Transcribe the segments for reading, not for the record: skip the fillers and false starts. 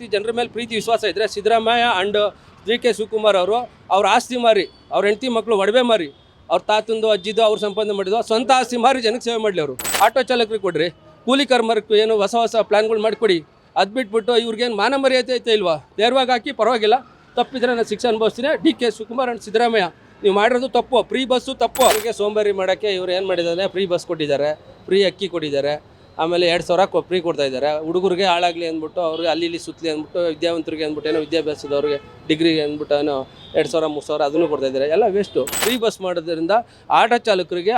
ಜನರ ಮೇಲೆ ಪ್ರೀತಿ ವಿಶ್ವಾಸ ಇದ್ದರೆ ಸಿದ್ದರಾಮಯ್ಯ ಆ್ಯಂಡ್ ಡಿ.ಕೆ. ಶಿವಕುಮಾರ್ ಅವರು ಅವ್ರ ಆಸ್ತಿ ಮಾರಿ, ಅವ್ರ ಹೆಂಡತಿ ಮಕ್ಕಳು ಒಡವೆ ಮಾರಿ, ಅವ್ರ ತಾತಂದು ಅಜ್ಜಿದು ಅವ್ರು ಸಂಪಾದನೆ ಮಾಡಿದ್ದು ಸ್ವಂತ ಆಸ್ತಿ ಮಾರಿ ಜನಕ್ಕೆ ಸೇವೆ ಮಾಡಲಿ. ಅವರು ಆಟೋ ಚಾಲಕರಿಗೆ ಕೊಡ್ರಿ, ಕೂಲಿ ಕಾರ್ಮಿಕರಿಗೆ ಏನು ಹೊಸ ಪ್ಲ್ಯಾನ್ಗಳು ಮಾಡಿಕೊಡಿ. ಅದು ಬಿಟ್ಬಿಟ್ಟು ಇವ್ರಿಗೇನು ಮಾನ ಮರ್ಯಾದೆ ಐತೆ ಇಲ್ವಾ? ನೇರವಾಗಿ ಹಾಕಿ ಪರವಾಗಿಲ್ಲ, ತಪ್ಪಿದ್ರೆ ನಾನು ಶಿಕ್ಷೆ ಅನುಭವಿಸ್ತೀನಿ. ಡಿ.ಕೆ. ಶಿವಕುಮಾರ್ ಆ್ಯಂಡ್ ಸಿದ್ದರಾಮಯ್ಯ ನೀವು ಮಾಡಿರೋದು ತಪ್ಪು. ಫ್ರೀ ಬಸ್ಸು ತಪ್ಪು. ಅವ್ರಿಗೆ ಸೋಂಬೇರಿ ಮಾಡೋಕ್ಕೆ ಇವ್ರು ಏನು ಮಾಡಿದ್ದಾರೆ, ಫ್ರೀ ಬಸ್ ಕೊಟ್ಟಿದ್ದಾರೆ, ಫ್ರೀ ಅಕ್ಕಿ ಕೊಟ್ಟಿದ್ದಾರೆ, ಆಮೇಲೆ 2,000 ಫ್ರೀ ಕೊಡ್ತಾ ಇದ್ದಾರೆ. ಹುಡುಗರಿಗೆ ಹಾಳಾಗಲಿ ಅಂದ್ಬಿಟ್ಟು ಅವ್ರಿಗೆ ಅಲ್ಲಿ ಸುತ್ತಲಿ ಅಂದ್ಬಿಟ್ಟು ವಿದ್ಯಾವಂತರಿಗೆ ಅಂದ್ಬಿಟ್ಟು ಏನೋ ವಿದ್ಯಾಭ್ಯಾಸದವ್ರಿಗೆ ಡಿಗ್ರಿಗೆ ಅಂದ್ಬಿಟ್ಟು ಏನೋ 2,000-3,000 ಅದನ್ನು ಕೊಡ್ತಾ ಇದ್ದಾರೆ. ಎಲ್ಲ ವೇಸ್ಟು. ಫ್ರೀ ಬಸ್ ಮಾಡೋದ್ರಿಂದ ಆಟೋ ಚಾಲಕರಿಗೆ,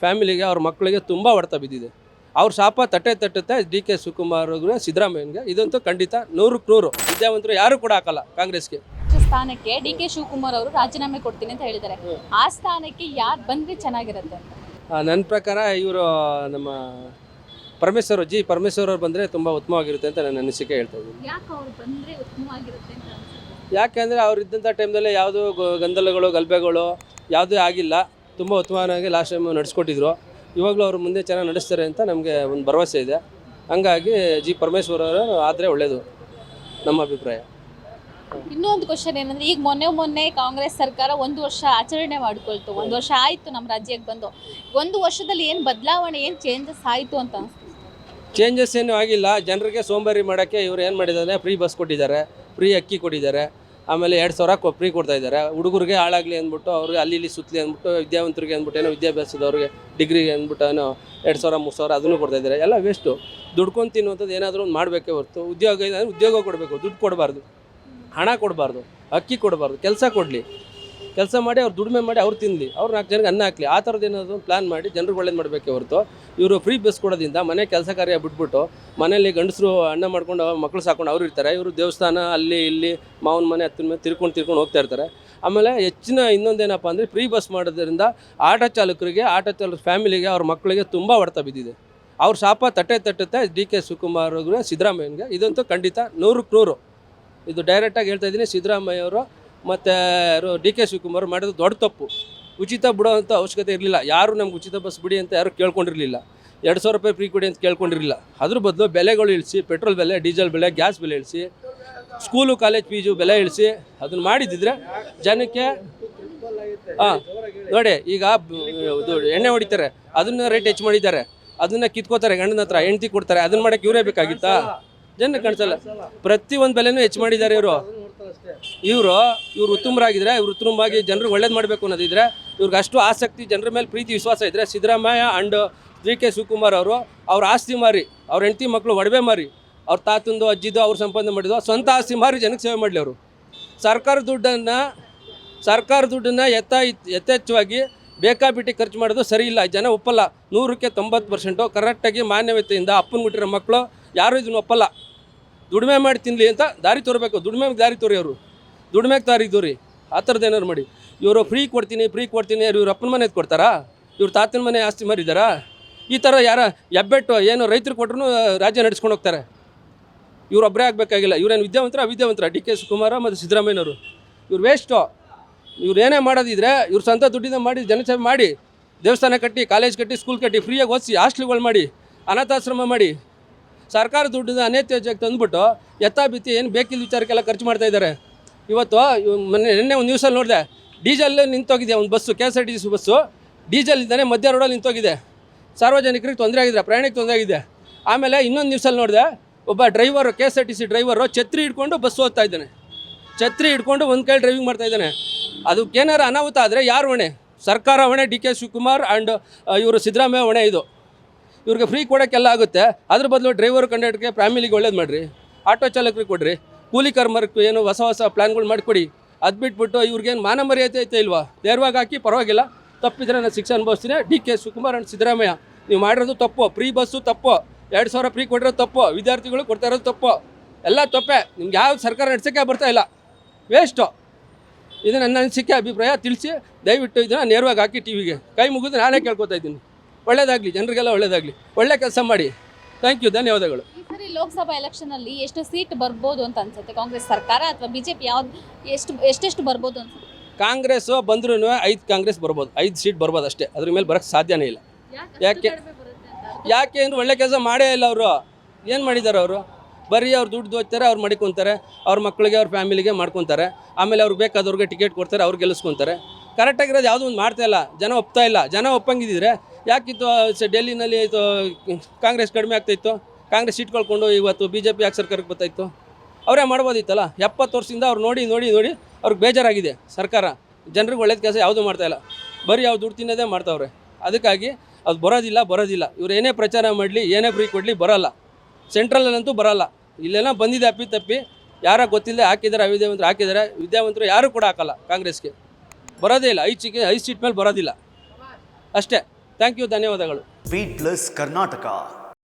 ಫ್ಯಾಮಿಲಿಗೆ, ಅವ್ರ ಮಕ್ಕಳಿಗೆ ತುಂಬ ಹೊಡೆತ ಬಿದ್ದಿದೆ. ಅವ್ರ ಶಾಪ ತಟ್ಟುತ್ತೆ ಡಿ.ಕೆ. ಶಿವಕುಮಾರ್ ಸಿದ್ದರಾಮಯ್ಯನಿಗೆ. ಇದಂತೂ ಖಂಡಿತ 100ಕ್ಕೆ 100. ವಿದ್ಯಾವಂತರು ಯಾರು ಕೂಡ ಹಾಕಲ್ಲ ಕಾಂಗ್ರೆಸ್ಗೆ. ಸ್ಥಾನಕ್ಕೆ ಡಿ.ಕೆ. ಶಿವಕುಮಾರ್ ಅವರು ರಾಜೀನಾಮೆ ಕೊಡ್ತೀನಿ ಅಂತ ಹೇಳಿದ್ದಾರೆ. ಆ ಸ್ಥಾನಕ್ಕೆ ಯಾರು ಬಂದ್ರೆ ಚೆನ್ನಾಗಿರುತ್ತೆ ಅಂತ? ನನ್ನ ಪ್ರಕಾರ ಇವರು ನಮ್ಮ ಪರಮೇಶ್ವರ್ ಅವ್ರು ಬಂದರೆ ತುಂಬ ಉತ್ತಮವಾಗಿರುತ್ತೆ ಅಂತ ನನ್ನ ಅನಿಸಿಕೆ ಹೇಳ್ತಾ ಇದ್ದೀನಿ. ಯಾಕೆ ಅವರು ಬಂದರೆ ಉತ್ತಮವಾಗಿರುತ್ತೆ ಅಂತ ಅನ್ಸುತ್ತೆ? ಯಾಕೆಂದರೆ ಅವ್ರು ಇದ್ದಂಥ ಟೈಮ್ನಲ್ಲಿ ಯಾವುದೂ ಗಂದಲಗಳು ಗಲಭೆಗಳು ಯಾವುದೇ ಆಗಿಲ್ಲ. ತುಂಬ ಉತ್ತಮವಾಗಿ ಲಾಸ್ಟ್ ಟೈಮ್ ನಡೆಸ್ಕೊಟ್ಟಿದ್ರು. ಇವಾಗಲೂ ಅವರು ಮುಂದೆ ಚೆನ್ನಾಗಿ ನಡೆಸ್ತಾರೆ ಅಂತ ನಮಗೆ ಒಂದು ಭರವಸೆ ಇದೆ. ಹಂಗಾಗಿ ಪರಮೇಶ್ವರ್ ಅವರು ಆದರೆ ಒಳ್ಳೆಯದು ನಮ್ಮ ಅಭಿಪ್ರಾಯ. ಇನ್ನೊಂದು ಕ್ವಶನ್ ಏನಂದ್ರೆ, ಈಗ ಮೊನ್ನೆ ಕಾಂಗ್ರೆಸ್ ಸರ್ಕಾರ 1 ವರ್ಷ ಆಚರಣೆ ಮಾಡಿಕೊಳ್ತು. 1 ವರ್ಷ ಆಯಿತು ನಮ್ಮ ರಾಜ್ಯಕ್ಕೆ ಬಂದು. 1 ವರ್ಷದಲ್ಲಿ ಏನು ಬದಲಾವಣೆ, ಏನು ಚೇಂಜಸ್ ಆಯಿತು ಅಂತ ಅನಿಸ್ತು? ಚೇಂಜಸ್ ಏನೂ ಆಗಿಲ್ಲ. ಜನರಿಗೆ ಸೋಂಬೇರಿ ಮಾಡೋಕ್ಕೆ ಇವರು ಏನು ಮಾಡಿದ್ದಾರೆ, ಫ್ರೀ ಬಸ್ ಕೊಟ್ಟಿದ್ದಾರೆ, ಫ್ರೀ ಅಕ್ಕಿ ಕೊಟ್ಟಿದ್ದಾರೆ, ಆಮೇಲೆ 2,000 ಫ್ರೀ ಕೊಡ್ತಾ ಇದ್ದಾರೆ. ಹುಡುಗರಿಗೆ ಹಾಳಾಗಲಿ ಅಂದ್ಬಿಟ್ಟು ಅವ್ರಿಗೆ ಅಲ್ಲಿ ಸುತ್ತಲಿ ಅಂದ್ಬಿಟ್ಟು ವಿದ್ಯಾವಂತರಿಗೆ ಅಂದ್ಬಿಟ್ಟು ಏನೋ ವಿದ್ಯಾಭ್ಯಾಸದವ್ರಿಗೆ ಡಿಗ್ರಿಗೆ ಅಂದ್ಬಿಟ್ಟು ಏನೋ 2,000-3,000 ಅದನ್ನು ಕೊಡ್ತಾ ಇದ್ದಾರೆ. ಎಲ್ಲ ವೇಸ್ಟು. ದುಡ್ಕೊಂಡು ತಿನ್ನುವಂಥದ್ದು ಏನಾದರೂ ಒಂದು ಮಾಡಬೇಕೇ ಹೊರತು ಉದ್ಯೋಗ ಇದೆ ಅಂದರೆ ಉದ್ಯೋಗ ಕೊಡಬೇಕು, ದುಡ್ಡು ಕೊಡಬಾರ್ದು, ಹಣ ಕೊಡಬಾರ್ದು, ಅಕ್ಕಿ ಕೊಡಬಾರ್ದು. ಕೆಲಸ ಕೊಡಲಿ, ಕೆಲಸ ಮಾಡಿ ಅವ್ರು ದುಡಿಮೆ ಮಾಡಿ ಅವ್ರು ತಿನ್ನಲಿ, ಅವ್ರು 4 ಜನಕ್ಕೆ ಅನ್ನ ಹಾಕಲಿ. ಆ ಥರದ್ದು ಏನಾದರೂ ಪ್ಲ್ಯಾನ್ ಮಾಡಿ ಜನರಿಗೆ ಒಳ್ಳೇದು ಮಾಡಬೇಕೇ ಹೊರತು ಇವರು ಫ್ರೀ ಬಸ್ ಕೊಡೋದ್ರಿಂದ ಮನೆ ಕೆಲಸ ಕಾರ್ಯ ಬಿಟ್ಬಿಟ್ಟು ಮನೇಲಿ ಗಂಡಸರು ಅನ್ನ ಮಾಡ್ಕೊಂಡು ಮಕ್ಕಳು ಸಾಕೊಂಡು ಅವ್ರು ಇರ್ತಾರೆ. ಇವರು ದೇವಸ್ಥಾನ ಅಲ್ಲಿ ಇಲ್ಲಿ ಮಾವನ ಮನೆ ಹತ್ತಿರ ಮೇಲೆ ತಿರ್ಕೊಂಡು ಹೋಗ್ತಾ ಇರ್ತಾರೆ. ಆಮೇಲೆ ಹೆಚ್ಚಿನ ಇನ್ನೊಂದೇನಪ್ಪ ಅಂದರೆ ಫ್ರೀ ಬಸ್ ಮಾಡೋದ್ರಿಂದ ಆಟೋ ಚಾಲಕರಿಗೆ, ಫ್ಯಾಮಿಲಿಗೆ, ಅವ್ರ ಮಕ್ಕಳಿಗೆ ತುಂಬ ಹೊಡೆತ ಬಿದ್ದಿದೆ. ಅವ್ರ ಶಾಪ ತಟ್ಟುತ್ತೆ ಡಿ.ಕೆ. ಶಿವಕುಮಾರ್ ಸಿದ್ದರಾಮಯ್ಯನಿಗೆ. ಇದಂತೂ ಖಂಡಿತ 100ಕ್ಕೆ 100. ಇದು ಡೈರೆಕ್ಟಾಗಿ ಹೇಳ್ತಾ ಇದ್ದೀನಿ. ಸಿದ್ದರಾಮಯ್ಯ ಅವರು ಮತ್ತು ಡಿ.ಕೆ. ಶಿವಕುಮಾರ್ ಮಾಡೋದು ದೊಡ್ಡ ತಪ್ಪು. ಉಚಿತ ಬಿಡೋವಂಥ ಅವಶ್ಯಕತೆ ಇರಲಿಲ್ಲ. ಯಾರು ನಮ್ಗೆ ಉಚಿತ ಬಸ್ ಬಿಡಿ ಅಂತ ಯಾರು ಕೇಳ್ಕೊಂಡಿರಲಿಲ್ಲ. 2,000 ಫ್ರೀ ಕೊಡಿ ಅಂತ ಕೇಳ್ಕೊಂಡಿರಲಿಲ್ಲ. ಅದ್ರ ಬದಲು ಬೆಲೆಗಳು ಇಳಿಸಿ, ಪೆಟ್ರೋಲ್ ಬೆಲೆ, ಡೀಸೆಲ್ ಬೆಲೆ, ಗ್ಯಾಸ್ ಬೆಲೆ ಇಳಿಸಿ, ಸ್ಕೂಲು ಕಾಲೇಜ್ ಫೀಸು ಬೆಲೆ ಇಳಿಸಿ ಅದನ್ನು ಮಾಡಿದ್ದಿದ್ರೆ ಜನಕ್ಕೆ ನೋಡಿ, ಈಗ ಎಣ್ಣೆ ಹೊಡಿತಾರೆ, ಅದನ್ನು ರೇಟ್ ಹೆಚ್ಚು ಮಾಡಿದ್ದಾರೆ, ಅದನ್ನು ಕಿತ್ಕೋತಾರೆ, ಗಂಡನ ಹತ್ರ ಹೆಂಡ್ತಿ ಕೊಡ್ತಾರೆ. ಅದನ್ನು ಮಾಡೋಕ್ಕೆ ಇವರೇ ಬೇಕಾಗಿತ್ತಾ? ಜನ ಕಾಣಿಸಲ್ಲ. ಪ್ರತಿಯೊಂದು ಬೆಲೆನೂ ಹೆಚ್ಚು ಮಾಡಿದ್ದಾರೆ ಇವರು ಉತ್ತಮರಾಗಿದ್ದರೆ, ಇವರು ಉತ್ತಮವಾಗಿ ಜನರಿಗೆ ಒಳ್ಳೇದು ಮಾಡಬೇಕು ಅನ್ನೋದಿದ್ರೆ, ಇವ್ರಿಗೆ ಅಷ್ಟು ಆಸಕ್ತಿ, ಜನರ ಮೇಲೆ ಪ್ರೀತಿ ವಿಶ್ವಾಸ ಇದ್ದರೆ ಸಿದ್ದರಾಮಯ್ಯ ಆ್ಯಂಡ್ ಡಿ.ಕೆ. ಶಿವಕುಮಾರ್ ಅವರು ಅವ್ರ ಆಸ್ತಿ ಮಾರಿ, ಅವ್ರ ಹೆಂಡತಿ ಮಕ್ಕಳು ಒಡವೆ ಮಾರಿ, ಅವ್ರ ತಾತಂದು ಅಜ್ಜಿದು ಅವ್ರು ಸಂಪಾದನೆ ಮಾಡಿದ್ದು ಸ್ವಂತ ಆಸ್ತಿ ಮಾರಿ ಜನಕ್ಕೆ ಸೇವೆ ಮಾಡಲಿ. ಅವರು ಸರ್ಕಾರ ದುಡ್ಡನ್ನು ಯಥೇಚ್ಛವಾಗಿ ಬೇಕಾಬಿಟ್ಟು ಖರ್ಚು ಮಾಡೋದು ಸರಿ ಇಲ್ಲ. ಜನ ಒಪ್ಪಲ್ಲ. 100ಕ್ಕೆ 90% ಕರೆಕ್ಟಾಗಿ ಮಾನ್ಯತೆಯಿಂದ ಅಪ್ಪನ ಬಿಟ್ಟಿರೋ ಮಕ್ಕಳು ಯಾರೂ ಇದನ್ನು ಒಪ್ಪಲ್ಲ. ದುಡಿಮೆ ಮಾಡಿ ತಿನ್ನಲಿ ಅಂತ ದಾರಿ ತೋರಬೇಕು. ದುಡಿಮೆಗೆ ದಾರಿ ತೋರಿ, ಅವರು ದುಡಿಮೆಗೆ ದಾರಿ ತೋರಿ. ಆ ಥರದ್ದು ಏನಾದ್ರು ಮಾಡಿ. ಇವರು ಫ್ರೀ ಕೊಡ್ತೀನಿ ಇವ್ರ ಅಪ್ಪನ ಮನೆ ಕೊಡ್ತಾರಾ? ಇವ್ರ ತಾತನ ಮನೆ ಆಸ್ತಿ ಮಾರಿದ್ದಾರಾ? ಈ ಥರ ಹೆಬ್ಬೆಟ್ಟು ಏನು ರೈತರು ಕೊಟ್ಟರು ರಾಜ್ಯ ನಡೆಸ್ಕೊಂಡು ಹೋಗ್ತಾರೆ. ಇವರೊಬ್ಬರೇ ಆಗಬೇಕಾಗಿಲ್ಲ. ಇವರೇನು ಅವಿದ್ಯಾವಂತರ ಡಿ.ಕೆ. ಶಿವಕುಮಾರ್ ಮತ್ತು ಸಿದ್ದರಾಮಯ್ಯನವರು. ಇವ್ರು ವೇಸ್ಟು. ಇವ್ರು ಏನೇ ಮಾಡೋದಿದ್ರೆ ಇವ್ರು ಸ್ವಂತ ದುಡ್ಡಿಂದ ಮಾಡಿ ಜನಸೇವೆ ಮಾಡಿ, ದೇವಸ್ಥಾನ ಕಟ್ಟಿ, ಕಾಲೇಜ್ ಕಟ್ಟಿ, ಸ್ಕೂಲ್ ಕಟ್ಟಿ, ಫ್ರೀಯಾಗಿ ಓದಿಸಿ, ಹಾಸ್ಟೆಲ್ಗಳು ಮಾಡಿ, ಅನಾಥಾಶ್ರಮ ಮಾಡಿ, ಸರ್ಕಾರ ದುಡ್ಡಿಂದ ಅನೇತ್ಯಜಕ್ಕೆ ತಂದುಬಿಟ್ಟು ಬಿತ್ತಿ ಏನು ಬೇಕಿಲ್ಲ ವಿಚಾರಕ್ಕೆಲ್ಲ ಖರ್ಚು ಮಾಡ್ತಾ ಇದ್ದಾರೆ. ಇವತ್ತು ನಿನ್ನೆ ಒಂದು ನ್ಯೂಸಲ್ಲಿ ನೋಡಿದೆ, ಡೀಸೆಲ್ ನಿಂತೋಗಿದೆ. ಒಂದು ಬಸ್ಸು, KSRTC ಬಸ್ಸು ಡೀಸೆಲ್ ಇದ್ದಾನೆ ಮಧ್ಯ ರೋಡಲ್ಲಿ ನಿಂತೋಗಿದೆ. ಸಾರ್ವಜನಿಕರಿಗೆ ತೊಂದರೆ ಆಗಿದೆ, ಪ್ರಯಾಣಕ್ಕೆ ತೊಂದರೆ ಆಗಿದೆ. ಆಮೇಲೆ ಇನ್ನೊಂದು ನ್ಯೂಸಲ್ಲಿ ನೋಡಿದೆ, ಒಬ್ಬ ಡ್ರೈವರು, KSRTC ಡ್ರೈವರು ಛತ್ರಿ ಹಿಡ್ಕೊಂಡು ಬಸ್ ಓದ್ತಾ ಇದ್ದಾನೆ. ಛತ್ರಿ ಹಿಡ್ಕೊಂಡು ಒಂದು ಕೈ ಡ್ರೈವಿಂಗ್ ಮಾಡ್ತಾ ಇದ್ದಾನೆ. ಅದಕ್ಕೇನಾರು ಅನಾಹುತ ಆದರೆ ಯಾರು ಹೊಣೆ? ಸರ್ಕಾರ ಹೊಣೆ, ಡಿ.ಕೆ. ಶಿವಕುಮಾರ್ ಆ್ಯಂಡ್ ಇವರು ಸಿದ್ದರಾಮಯ್ಯ ಹೊಣೆ. ಇದು ಇವ್ರಿಗೆ ಫ್ರೀ ಕೊಡೋಕ್ಕೆಲ್ಲ ಆಗುತ್ತೆ. ಅದ್ರ ಬದಲು ಡ್ರೈವರ್ ಕಂಡಕ್ಟರ್ಗೆ ಫ್ಯಾಮಿಲಿಗೆ ಒಳ್ಳೇದು ಮಾಡಿರಿ, ಆಟೋ ಚಾಲಕರಿಗೆ ಕೊಡ್ರಿ, ಕೂಲಿ ಕಾರ್ಮಿಕರಿಗೆ ಏನು ಹೊಸ ಪ್ಲ್ಯಾನ್ಗಳು ಮಾಡಿಕೊಡಿ. ಅದು ಬಿಟ್ಬಿಟ್ಟು ಇವ್ರಿಗೇನು ಮಾನ ಮರ್ಯಾದೆ ಐತೆ ಇಲ್ವಾ? ನೇರವಾಗಿ ಹಾಕಿ ಪರವಾಗಿಲ್ಲ, ತಪ್ಪಿದ್ರೆ ನಾನು ಶಿಕ್ಷೆ ಅನುಭವಿಸ್ತೀನಿ. ಡಿ.ಕೆ. ಶಿವಕುಮಾರ್ ಆ್ಯಂಡ್ ಸಿದ್ದರಾಮಯ್ಯ ನೀವು ಮಾಡಿರೋದು ತಪ್ಪು. ಫ್ರೀ ಬಸ್ಸು ತಪ್ಪು, 2,000 ಫ್ರೀ ಕೊಟ್ಟಿರೋದು ತಪ್ಪು, ವಿದ್ಯಾರ್ಥಿಗಳು ಕೊಡ್ತಾ ಇರೋದು ತಪ್ಪು. ಎಲ್ಲ ತಪ್ಪೆ. ನಿಮ್ಗೆ ಯಾವ ಸರ್ಕಾರ ನಡೆಸೋಕ್ಕೆ ಬರ್ತಾ ಇಲ್ಲ, ವೇಸ್ಟು. ಇದು ನನ್ನ ಅನಿಸಿಕೆ, ಅಭಿಪ್ರಾಯ ತಿಳಿಸಿ ದಯವಿಟ್ಟು ಇದನ್ನು ನೇರವಾಗಿ ಹಾಕಿ ಟಿವಿಗೆ ಕೈ ಮುಗಿದು ನಾನೇ ಕೇಳ್ಕೊತಾ ಇದ್ದೀನಿ. ಒಳ್ಳೇದಾಗಲಿ, ಜನರಿಗೆಲ್ಲ ಒಳ್ಳೇದಾಗಲಿ, ಒಳ್ಳೆ ಕೆಲಸ ಮಾಡಿ. ಥ್ಯಾಂಕ್ ಯು, ಧನ್ಯವಾದಗಳು. ಈ ಸರಿ ಲೋಕಸಭಾ ಎಲೆಕ್ಷನಲ್ಲಿ ಎಷ್ಟು ಸೀಟ್ ಬರ್ಬೋದು ಅಂತ ಅನ್ಸುತ್ತೆ? ಕಾಂಗ್ರೆಸ್ ಸರ್ಕಾರ ಅಥವಾ ಬಿಜೆಪಿ ಯಾವ್ದು ಎಷ್ಟೆಷ್ಟು ಬರ್ಬೋದು ಅನ್ಸುತ್ತೆ? ಕಾಂಗ್ರೆಸ್ಸು ಬಂದ್ರೂ 5 ಕಾಂಗ್ರೆಸ್ ಬರ್ಬೋದು, 5 ಸೀಟ್ ಬರ್ಬೋದು ಅಷ್ಟೇ. ಅದ್ರ ಮೇಲೆ ಬರೋಕ್ಕೆ ಸಾಧ್ಯನೇ ಇಲ್ಲ. ಯಾಕೆ ಅಂದರೆ ಒಳ್ಳೆ ಕೆಲಸ ಮಾಡೇ ಇಲ್ಲ. ಅವರು ಏನು ಮಾಡಿದ್ದಾರೆ? ಅವರು ಬರೀ ಅವ್ರು ದುಡ್ಡು ದೋಚ್ತಾರೆ, ಅವ್ರು ಮಡಿಕೊತಾರೆ, ಅವ್ರ ಮಕ್ಕಳಿಗೆ ಅವ್ರ ಫ್ಯಾಮಿಲಿಗೆ ಮಾಡ್ಕೊತಾರೆ, ಆಮೇಲೆ ಅವ್ರಿಗೆ ಬೇಕಾದವ್ರಿಗೆ ಟಿಕೆಟ್ ಕೊಡ್ತಾರೆ, ಅವ್ರು ಗೆಲ್ಲಿಸ್ಕೊತಾರೆ. ಕರೆಕ್ಟಾಗಿರೋದು ಯಾವುದೂ ಒಂದು ಮಾಡ್ತಾ ಇಲ್ಲ, ಜನ ಒಪ್ತಾ ಇಲ್ಲ. ಜನ ಒಪ್ಪಂಗಿದ್ದಿದ್ರೆ ಯಾಕಿತ್ತು ಡೆಲ್ಲಿನಲ್ಲಿ ಇದು ಕಾಂಗ್ರೆಸ್ ಕಡಿಮೆ ಆಗ್ತಾಯಿತ್ತು, ಕಾಂಗ್ರೆಸ್ ಸೀಟ್ ಕಳ್ಕೊಂಡು ಇವತ್ತು BJP ಯಾಕೆ ಸರ್ಕಾರಕ್ಕೆ ಬರ್ತಾಯಿತ್ತು? ಅವರೇ ಮಾಡ್ಬೋದಿತ್ತಲ್ಲ. 70 ವರ್ಷದಿಂದ ಅವ್ರು ನೋಡಿ ಅವ್ರಿಗೆ ಬೇಜಾರಾಗಿದೆ ಸರ್ಕಾರ. ಜನರಿಗೆ ಒಳ್ಳೇದು ಕೆಲಸ ಯಾವುದೂ ಮಾಡ್ತಾಯಿಲ್ಲ, ಬರೀ ಅವ್ರು ದುಡ್ಡು ತಿನ್ನೋದೇ ಮಾಡ್ತಾವ್ರೆ. ಅದಕ್ಕಾಗಿ ಅದು ಬರೋದಿಲ್ಲ. ಇವ್ರು ಏನೇ ಪ್ರಚಾರ ಮಾಡಲಿ, ಏನೇ ಫ್ರೀ ಕೊಡಲಿ ಬರೋಲ್ಲ. ಸೆಂಟ್ರಲ್ಲಂತೂ ಬರೋಲ್ಲ. ಇಲ್ಲೆಲ್ಲ ಬಂದಿದೆ ಅಪ್ಪಿ ಯಾರ ಗೊತ್ತಿಲ್ಲದೆ ಹಾಕಿದ್ದಾರೆ, ವಿದ್ಯಾವಂತರು ಯಾರೂ ಕೂಡ ಹಾಕಲ್ಲ ಕಾಂಗ್ರೆಸ್ಗೆ. ಬರೋದೇ ಇಲ್ಲ, 5 ಸೀಟ್ ಮೇಲೆ ಬರೋದಿಲ್ಲ ಅಷ್ಟೇ. ಥ್ಯಾಂಕ್ ಯು, ಧನ್ಯವಾದಗಳು. Beat plus Karnataka.